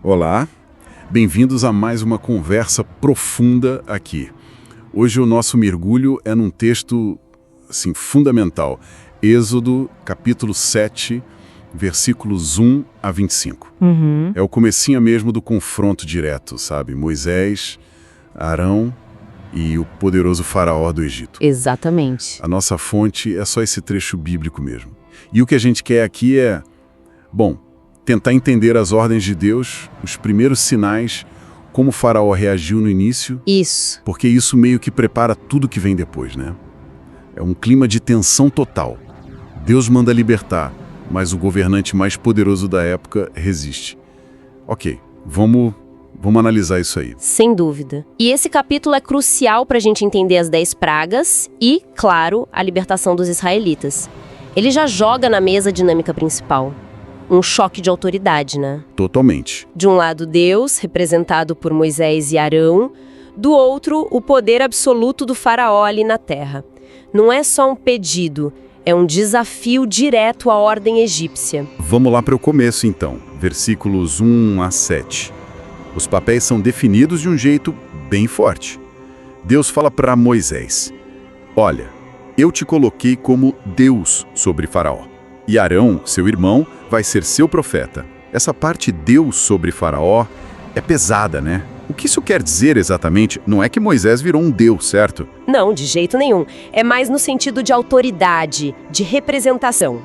Olá, bem-vindos a mais uma conversa profunda aqui. Hoje o nosso mergulho é num texto, assim, fundamental. Êxodo, capítulo 7, versículos 1 a 25. É o comecinho mesmo do confronto direto, sabe? Moisés, Arão e o poderoso faraó do Egito. Exatamente. A nossa fonte é só esse trecho bíblico mesmo. E o que a gente quer aqui é, tentar entender as ordens de Deus, os primeiros sinais, como o faraó reagiu no início. Isso. Porque isso meio que prepara tudo que vem depois, né? É um clima de tensão total. Deus manda libertar, mas o governante mais poderoso da época resiste. Ok, vamos analisar isso aí. Sem dúvida. E esse capítulo é crucial para a gente entender as 10 pragas e, claro, a libertação dos israelitas. Ele já joga na mesa a dinâmica principal. Um choque de autoridade, né? Totalmente. De um lado, Deus, representado por Moisés e Arão. Do outro, o poder absoluto do faraó ali na terra. Não é só um pedido, é um desafio direto à ordem egípcia. Vamos lá para o começo, então. Versículos 1 a 7. Os papéis são definidos de um jeito bem forte. Deus fala para Moisés: olha, eu te coloquei como Deus sobre Faraó. E Arão, seu irmão, vai ser seu profeta. Essa parte Deus sobre Faraó é pesada, né? O que isso quer dizer exatamente? Não é que Moisés virou um Deus, certo? Não, de jeito nenhum. É mais no sentido de autoridade, de representação.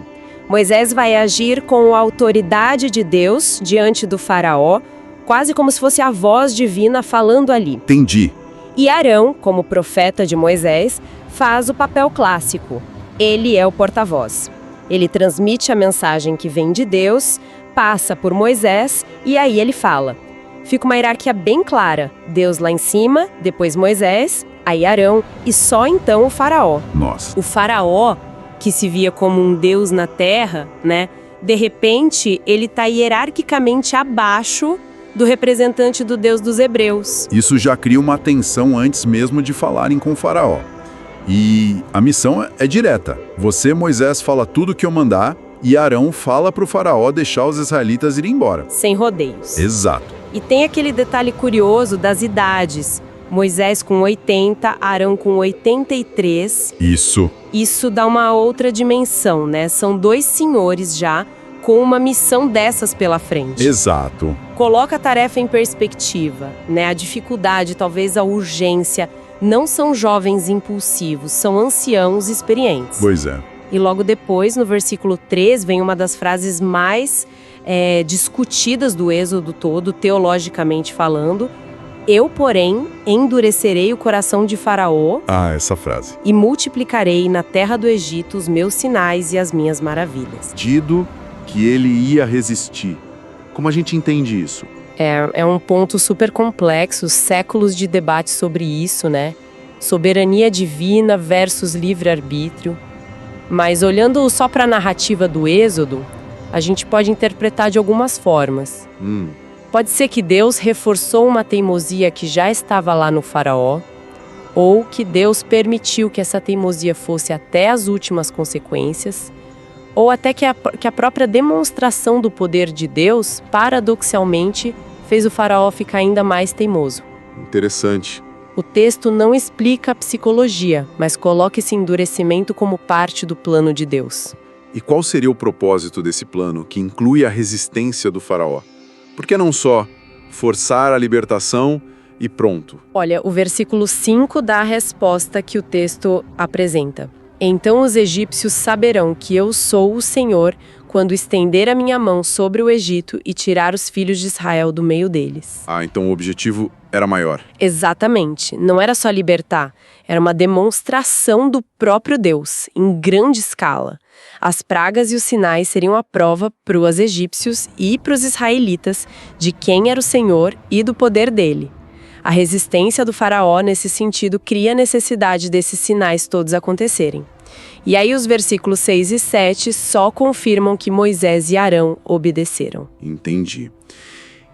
Moisés vai agir com a autoridade de Deus diante do faraó, quase como se fosse a voz divina falando ali. Entendi. E Arão, como profeta de Moisés, faz o papel clássico. Ele é o porta-voz. Ele transmite a mensagem que vem de Deus, passa por Moisés e aí ele fala. Fica uma hierarquia bem clara. Deus lá em cima, depois Moisés, aí Arão e só então o faraó. Nossa. O faraó, que se via como um deus na terra, né? De repente, ele está hierarquicamente abaixo do representante do Deus dos hebreus. Isso já cria uma tensão antes mesmo de falarem com o faraó. E a missão é direta. Você, Moisés, fala tudo que eu mandar e Arão fala para o faraó deixar os israelitas irem embora. Sem rodeios. Exato. E tem aquele detalhe curioso das idades. Moisés com 80, Arão com 83. Isso dá uma outra dimensão, né? São dois senhores já com uma missão dessas pela frente. Exato. Coloca a tarefa em perspectiva, né? A dificuldade, talvez a urgência. Não são jovens impulsivos, são anciãos experientes. Pois é. E logo depois, no versículo 3, vem uma das frases mais discutidas do Êxodo todo, teologicamente falando. Eu, porém, endurecerei o coração de Faraó. Essa frase. E multiplicarei na terra do Egito os meus sinais e as minhas maravilhas. Dito que ele ia resistir. Como a gente entende isso? É um ponto super complexo, séculos de debate sobre isso, né? Soberania divina versus livre-arbítrio. Mas olhando só para a narrativa do Êxodo, a gente pode interpretar de algumas formas. Pode ser que Deus reforçou uma teimosia que já estava lá no faraó, ou que Deus permitiu que essa teimosia fosse até as últimas consequências, ou até que a própria demonstração do poder de Deus, paradoxalmente, fez o faraó ficar ainda mais teimoso. Interessante. O texto não explica a psicologia, mas coloca esse endurecimento como parte do plano de Deus. E qual seria o propósito desse plano, que inclui a resistência do faraó? Por que não só forçar a libertação e pronto? Olha, o versículo 5 dá a resposta que o texto apresenta. Então os egípcios saberão que eu sou o Senhor quando estender a minha mão sobre o Egito e tirar os filhos de Israel do meio deles. Então o objetivo era maior. Exatamente. Não era só libertar, era uma demonstração do próprio Deus, em grande escala. As pragas e os sinais seriam a prova para os egípcios e para os israelitas de quem era o Senhor e do poder dele. A resistência do faraó, nesse sentido, cria a necessidade desses sinais todos acontecerem. E aí os versículos 6 e 7 só confirmam que Moisés e Arão obedeceram. Entendi.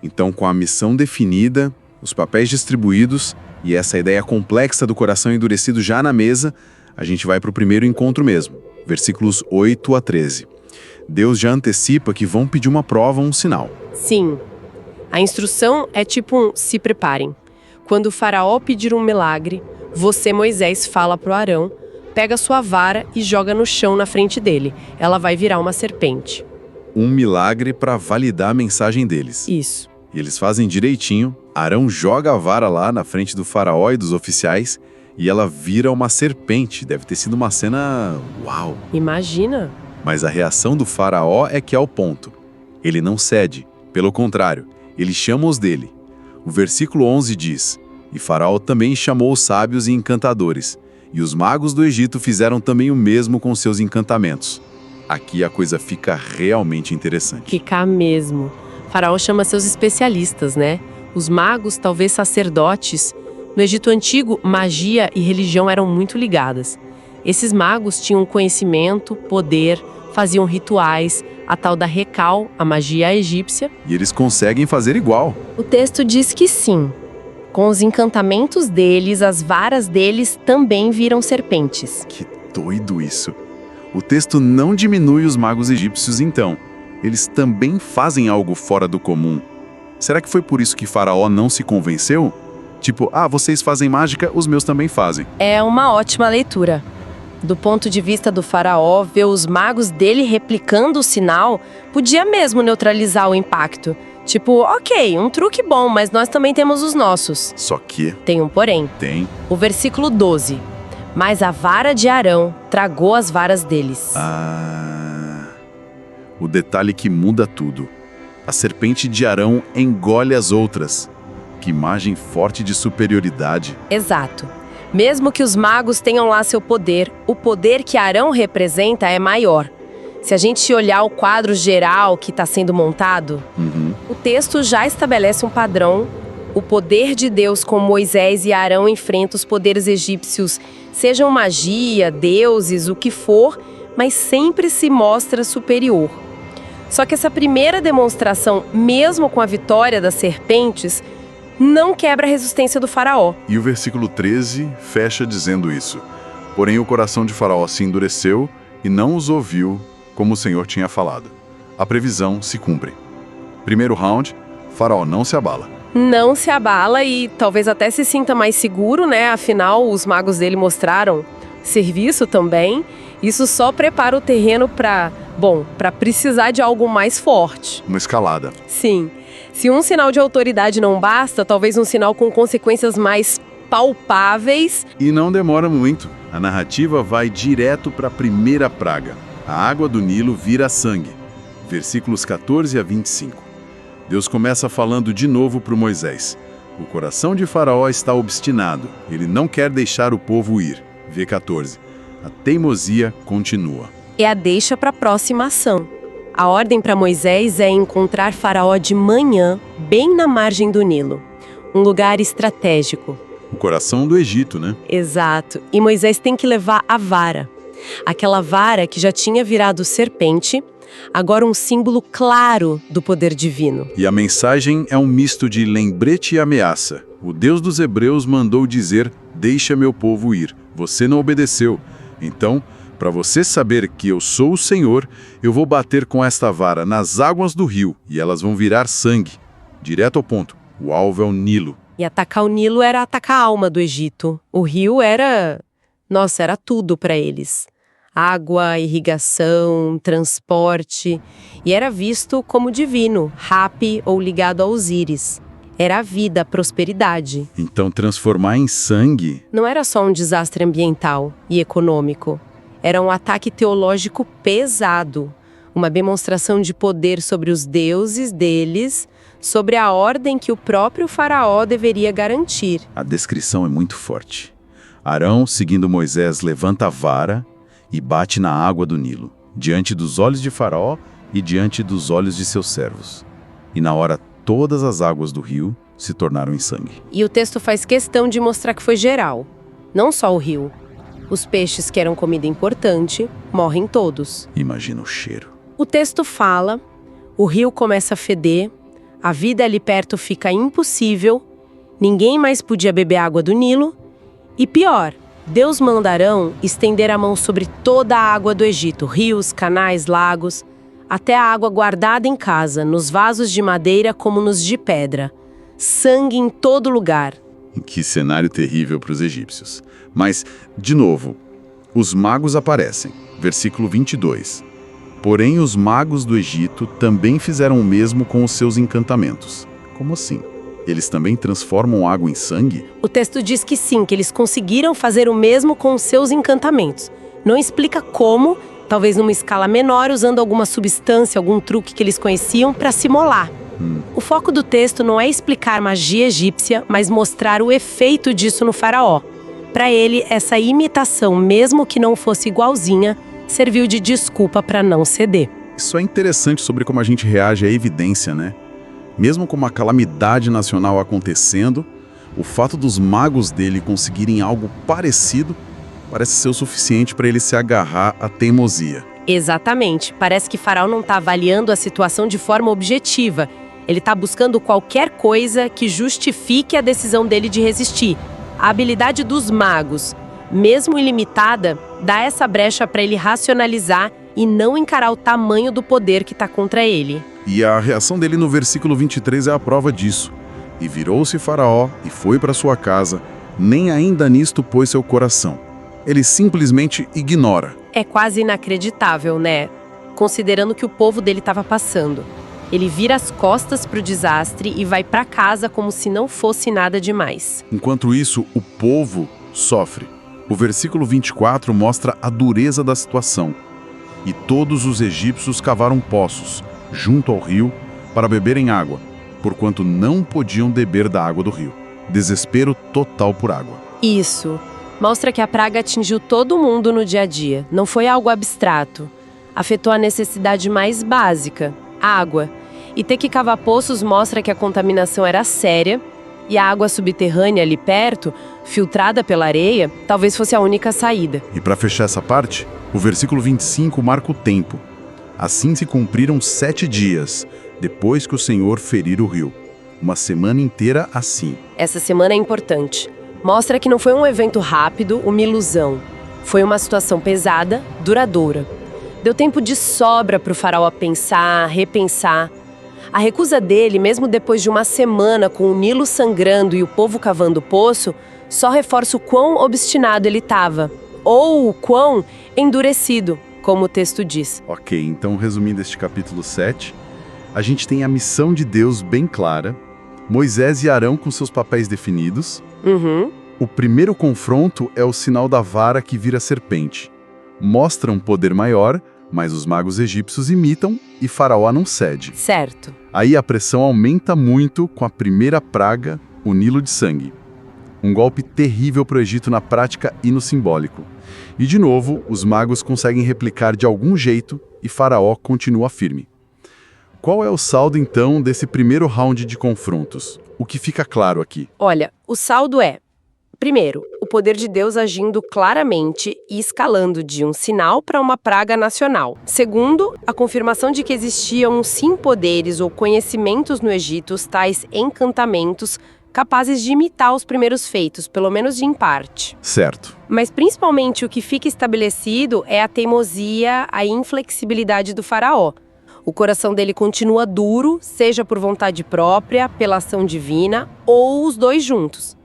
Então, com a missão definida, os papéis distribuídos e essa ideia complexa do coração endurecido já na mesa, a gente vai para o primeiro encontro mesmo, versículos 8 a 13. Deus já antecipa que vão pedir uma prova, um sinal. Sim. A instrução é tipo um se preparem. Quando o faraó pedir um milagre, você, Moisés, fala pro Arão, pega sua vara e joga no chão na frente dele. Ela vai virar uma serpente. Um milagre para validar a mensagem deles. Isso. E eles fazem direitinho. Arão joga a vara lá na frente do faraó e dos oficiais e ela vira uma serpente. Deve ter sido uma cena... uau! Imagina. Mas a reação do faraó é que é o ponto. Ele não cede. Pelo contrário, ele chama os dele. O versículo 11 diz: E Faraó também chamou os sábios e encantadores, e os magos do Egito fizeram também o mesmo com seus encantamentos. Aqui a coisa fica realmente interessante. Ficar mesmo. Faraó chama seus especialistas, né? Os magos, talvez sacerdotes. No Egito Antigo, magia e religião eram muito ligadas. Esses magos tinham conhecimento, poder, faziam rituais, a tal da Recal, a magia egípcia. E eles conseguem fazer igual. O texto diz que sim. Com os encantamentos deles, as varas deles também viram serpentes. Que doido isso. O texto não diminui os magos egípcios então. Eles também fazem algo fora do comum. Será que foi por isso que Faraó não se convenceu? Tipo, vocês fazem mágica, os meus também fazem. É uma ótima leitura. Do ponto de vista do faraó, ver os magos dele replicando o sinal podia mesmo neutralizar o impacto. Tipo, ok, um truque bom, mas nós também temos os nossos. Só que... Tem um porém. Tem. O versículo 12. Mas a vara de Arão tragou as varas deles. O detalhe que muda tudo. A serpente de Arão engole as outras. Que imagem forte de superioridade. Exato. Mesmo que os magos tenham lá seu poder, o poder que Arão representa é maior. Se a gente olhar o quadro geral que está sendo montado, o texto já estabelece um padrão. O poder de Deus com Moisés e Arão enfrenta os poderes egípcios, sejam magia, deuses, o que for, mas sempre se mostra superior. Só que essa primeira demonstração, mesmo com a vitória das serpentes, não quebra a resistência do faraó. E o versículo 13 fecha dizendo isso. Porém o coração de Faraó se endureceu e não os ouviu como o Senhor tinha falado. A previsão se cumpre. Primeiro round, Faraó não se abala. Não se abala e talvez até se sinta mais seguro, né? Afinal, os magos dele mostraram serviço também. Isso só prepara o terreno para precisar de algo mais forte. Uma escalada. Sim. Se um sinal de autoridade não basta, talvez um sinal com consequências mais palpáveis. E não demora muito. A narrativa vai direto para a primeira praga. A água do Nilo vira sangue. Versículos 14 a 25. Deus começa falando de novo para Moisés. O coração de Faraó está obstinado. Ele não quer deixar o povo ir. Vê 14. A teimosia continua. É a deixa para a próxima ação. A ordem para Moisés é encontrar Faraó de manhã, bem na margem do Nilo. Um lugar estratégico. O coração do Egito, né? Exato. E Moisés tem que levar a vara. Aquela vara que já tinha virado serpente, agora um símbolo claro do poder divino. E a mensagem é um misto de lembrete e ameaça. O Deus dos Hebreus mandou dizer: deixa meu povo ir. Você não obedeceu. Então, para você saber que eu sou o Senhor, eu vou bater com esta vara nas águas do rio e elas vão virar sangue. Direto ao ponto. O alvo é o Nilo. E atacar o Nilo era atacar a alma do Egito. O rio era tudo para eles. Água, irrigação, transporte. E era visto como divino, Hapi ou ligado a Osíris. Era a vida, a prosperidade. Então transformar em sangue... Não era só um desastre ambiental e econômico. Era um ataque teológico pesado. Uma demonstração de poder sobre os deuses deles, sobre a ordem que o próprio faraó deveria garantir. A descrição é muito forte. Arão, seguindo Moisés, levanta a vara e bate na água do Nilo, diante dos olhos de Faraó e diante dos olhos de seus servos. E na hora, todas as águas do rio se tornaram em sangue. E o texto faz questão de mostrar que foi geral, não só o rio. Os peixes, que eram comida importante, morrem todos. Imagina o cheiro. O texto fala, o rio começa a feder, a vida ali perto fica impossível, ninguém mais podia beber água do Nilo, e pior, Deus manda Arão estender a mão sobre toda a água do Egito, rios, canais, lagos. até a água guardada em casa, nos vasos de madeira como nos de pedra. Sangue em todo lugar. Que cenário terrível para os egípcios. Mas, de novo, os magos aparecem. Versículo 22. Porém, os magos do Egito também fizeram o mesmo com os seus encantamentos. Como assim? Eles também transformam água em sangue? O texto diz que sim, que eles conseguiram fazer o mesmo com os seus encantamentos. Não explica como, talvez numa escala menor, usando alguma substância, algum truque que eles conheciam para simular. O foco do texto não é explicar magia egípcia, mas mostrar o efeito disso no faraó. Para ele, essa imitação, mesmo que não fosse igualzinha, serviu de desculpa para não ceder. Isso é interessante sobre como a gente reage à evidência, né? Mesmo com uma calamidade nacional acontecendo, o fato dos magos dele conseguirem algo parecido parece ser o suficiente para ele se agarrar à teimosia. Exatamente. Parece que Faraó não está avaliando a situação de forma objetiva. Ele está buscando qualquer coisa que justifique a decisão dele de resistir. A habilidade dos magos, mesmo ilimitada, dá essa brecha para ele racionalizar e não encarar o tamanho do poder que está contra ele. E a reação dele no versículo 23 é a prova disso. E virou-se Faraó e foi para sua casa, nem ainda nisto pôs seu coração. Ele simplesmente ignora. É quase inacreditável, né? Considerando o que o povo dele estava passando. Ele vira as costas para o desastre e vai para casa como se não fosse nada demais. Enquanto isso, o povo sofre. O versículo 24 mostra a dureza da situação. E todos os egípcios cavaram poços, junto ao rio, para beberem água, porquanto não podiam beber da água do rio. Desespero total por água. Isso. Mostra que a praga atingiu todo mundo no dia a dia. Não foi algo abstrato. Afetou a necessidade mais básica, água. E ter que cavar poços mostra que a contaminação era séria e a água subterrânea ali perto, filtrada pela areia, talvez fosse a única saída. E para fechar essa parte, o versículo 25 marca o tempo. Assim se cumpriram 7 dias, depois que o Senhor ferir o rio. Uma semana inteira assim. Essa semana é importante. Mostra que não foi um evento rápido, uma ilusão. Foi uma situação pesada, duradoura. Deu tempo de sobra para o faraó pensar, repensar. A recusa dele, mesmo depois de uma semana com o Nilo sangrando e o povo cavando o poço, só reforça o quão obstinado ele estava. Ou o quão endurecido, como o texto diz. Ok, então resumindo este capítulo 7, a gente tem a missão de Deus bem clara, Moisés e Arão com seus papéis definidos. O primeiro confronto é o sinal da vara que vira serpente. Mostra um poder maior, mas os magos egípcios imitam e Faraó não cede. Certo. Aí a pressão aumenta muito com a primeira praga, o Nilo de sangue. Um golpe terrível para o Egito na prática e no simbólico. E de novo, os magos conseguem replicar de algum jeito e Faraó continua firme. Qual é o saldo então desse primeiro round de confrontos? O que fica claro aqui? Olha, o saldo é: primeiro, o poder de Deus agindo claramente e escalando de um sinal para uma praga nacional. Segundo, a confirmação de que existiam sim poderes ou conhecimentos no Egito, tais encantamentos, capazes de imitar os primeiros feitos, pelo menos em parte. Certo. Mas principalmente o que fica estabelecido é a teimosia, a inflexibilidade do faraó. O coração dele continua duro, seja por vontade própria, pela ação divina, ou os dois juntos.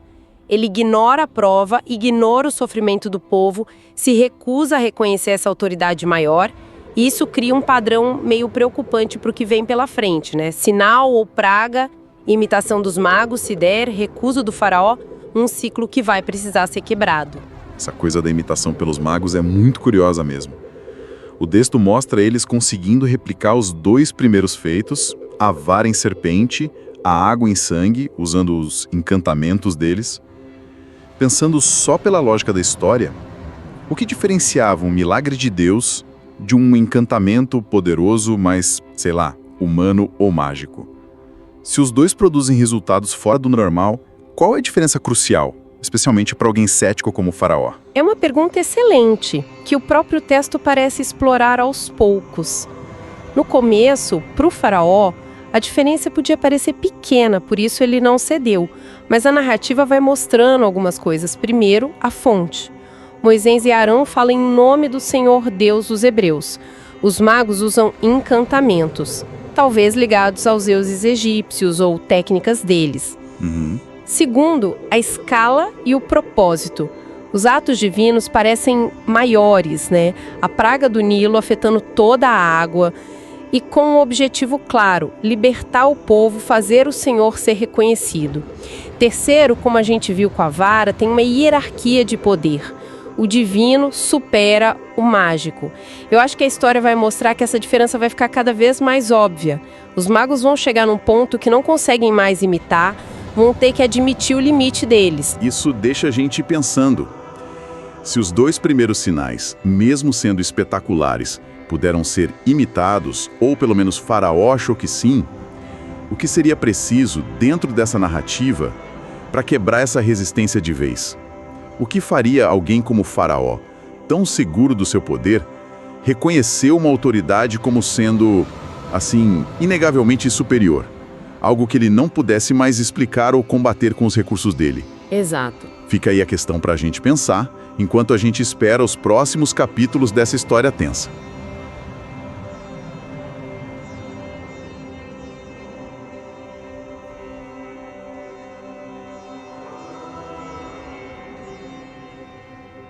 Ele ignora a prova, ignora o sofrimento do povo, se recusa a reconhecer essa autoridade maior, e isso cria um padrão meio preocupante para o que vem pela frente, né? Sinal ou praga, imitação dos magos, se der, recuso do faraó, um ciclo que vai precisar ser quebrado. Essa coisa da imitação pelos magos é muito curiosa mesmo. O texto mostra eles conseguindo replicar os dois primeiros feitos, a vara em serpente, a água em sangue, usando os encantamentos deles. Pensando só pela lógica da história, o que diferenciava um milagre de Deus de um encantamento poderoso, mas, sei lá, humano ou mágico? Se os dois produzem resultados fora do normal, qual é a diferença crucial, especialmente para alguém cético como o faraó? É uma pergunta excelente, que o próprio texto parece explorar aos poucos. No começo, para o faraó, a diferença podia parecer pequena, por isso ele não cedeu. Mas a narrativa vai mostrando algumas coisas. Primeiro, a fonte. Moisés e Arão falam em nome do Senhor Deus dos Hebreus. Os magos usam encantamentos, talvez ligados aos deuses egípcios ou técnicas deles. Segundo, a escala e o propósito. Os atos divinos parecem maiores, né? A praga do Nilo afetando toda a água e com um objetivo claro, libertar o povo, fazer o Senhor ser reconhecido. Terceiro, como a gente viu com a vara, tem uma hierarquia de poder. O divino supera o mágico. Eu acho que a história vai mostrar que essa diferença vai ficar cada vez mais óbvia. Os magos vão chegar num ponto que não conseguem mais imitar, vão ter que admitir o limite deles. Isso deixa a gente pensando. Se os 2 primeiros sinais, mesmo sendo espetaculares, puderam ser imitados, ou pelo menos Faraó achou que sim, o que seria preciso, dentro dessa narrativa, para quebrar essa resistência de vez? O que faria alguém como Faraó, tão seguro do seu poder, reconhecer uma autoridade como sendo, assim, inegavelmente superior? Algo que ele não pudesse mais explicar ou combater com os recursos dele. Exato. Fica aí a questão para a gente pensar, enquanto a gente espera os próximos capítulos dessa história tensa.